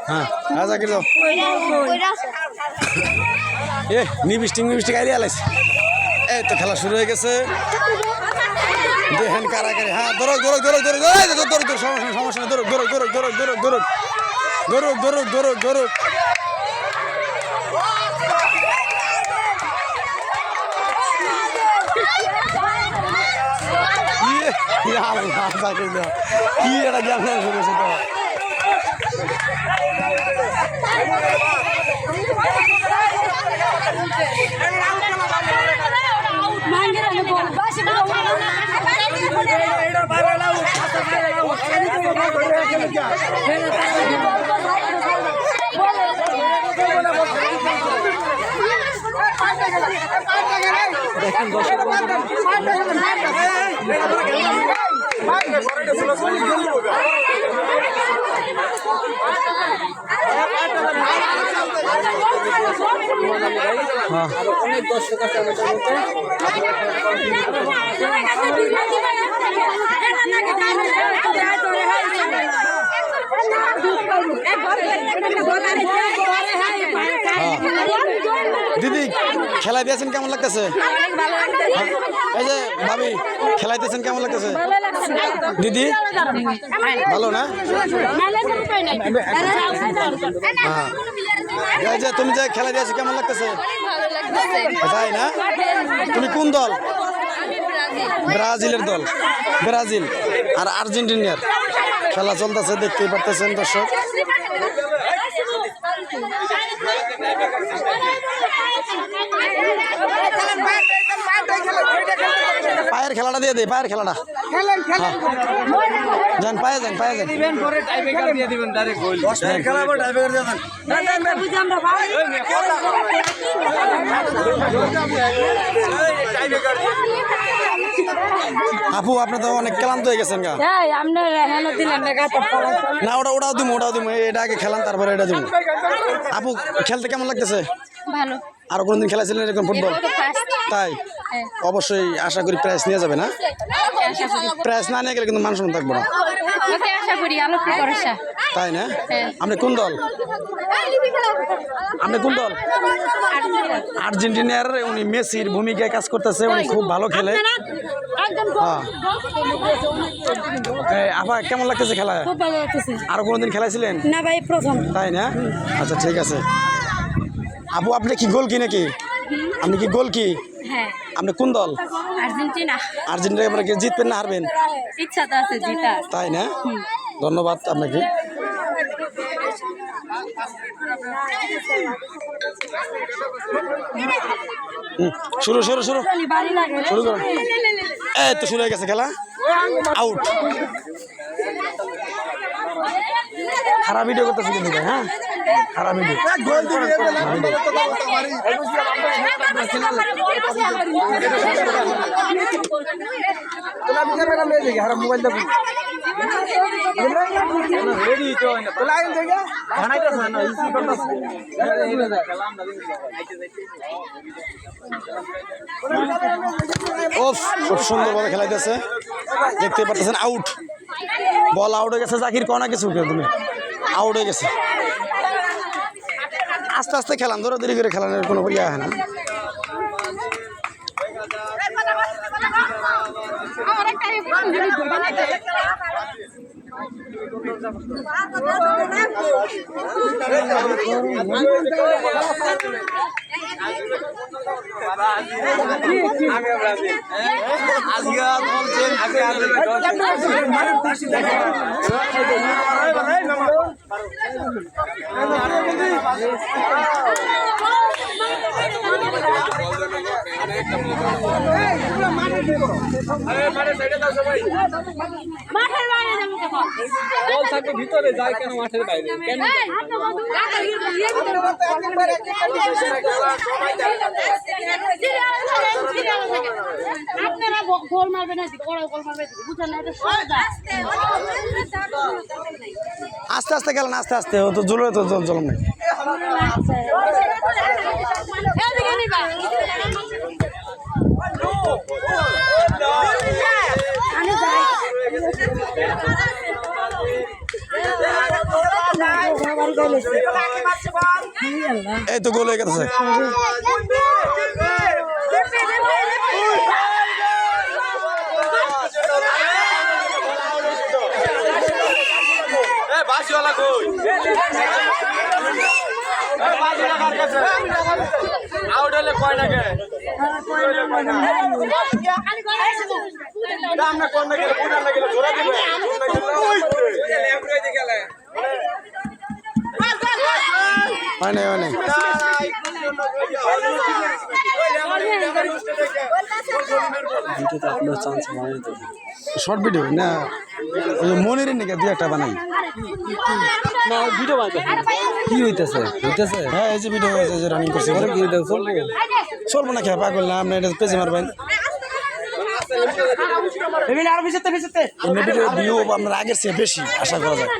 হ্যাঁ হ্যাঁ জাকির যাও এ নিবিষ্টিক আইডিয়া আলাইছে এই তো খেলা শুরু হয়ে গেছে দেখেন কারাকারি হ্যাঁ দৌড়ক সমস্যা নেই দৌড়ক কি এটা গেম শুরু হয়েছে তো দেখেন অনেক দর্শক আছে দিদি খেলাই দিয়েছেন কেমন লাগতেছে এই যে ভাবি খেলাই দিয়েছেন কেমন লাগতেছে দিদি ভালো না এই যে তুমি যে খেলা দিয়েছো কেমন লাগতেছে তাই না তুমি কোন দল ব্রাজিলের দল ব্রাজিল আর আর্জেন্টিনার খেলা চলতেছে দেখতেই পারতেছেন দর্শক পায়ের খেলাটা দিয়ে দে পায়ের খেলাটা যান পায়ে যান আপু আপনি তো অনেক ক্লান্ত হয়ে গেছেন গা না ওটাও দিমু এটা আগে খেলান তারপরে এটা দিমু আপু খেলতে কেমন লাগতেছে ভালো আর কোনদিন খেলাছিলেন এরকম ফুটবল তাই অবশ্যই আশা করি প্রাইজ নিয়ে যাবে না প্রাইজ না নিয়ে গেলে কিন্তু মান সম্মান থাকবো না তাই না আপনি কোন দল আর্জেন্টিনার উনি মেসির ভূমিকায় কাজ করতেছে উনি খুব ভালো খেলে আপা কেমন লাগতেছে খেলা আর কোনদিন খেলাইছিলেন না ভাই প্রথম তাই না আচ্ছা ঠিক আছে আপু আপনি কি গোল কি নাকি আপনি কি গোল কি হ্যাঁ আপনি কোন দল আর্জেন্টিনা আপনারা কি জিতবেন না হারবেন ইচ্ছা তো আছে জিতা তাই না ধন্যবাদ আপনাকে শুরু করুন এই তো শুরু হয়ে গেছে খেলা আউট খারাপ ভিডিও করতেছি কিন্তু ভাই হ্যাঁ খারাপ ভিডিও মোবাইল দেখুন খুব সুন্দরভাবে খেলাইতেছে দেখতে পাচ্ছেন আউট বল আউট হয়ে গেছে জাকির কোনা কিছু তুমি আউট হয়ে গেছে আস্তে আস্তে খেলান দৌড়াদৌড়ি করে খেলানোর কোনো ইয়ে হয় না বল থাকবে ভিতরে যায় কেন মাঠের বাইরে কেন আপনারা গোল মারবে না ওরা গোল মারবে বুঝেন না এটা সোজা আস্তে আস্তে খেলেন আস্তে আস্তে ও তো জলে তো জলম নেই আমি যাই এই তো গোল হয়ে গেছে। শর্ট ভিডিও না মনের নাকি দু একটা বানাই কি হইতেছে হ্যাঁ এই যে ভিডিও হয়েছে যে রানিং করছে চলবো না খেয়ে পাগল না আপনি এটা পেজে মারবেন ভিডিও ভিউ আপনার আগের চেয়ে বেশি আশা করা যায়।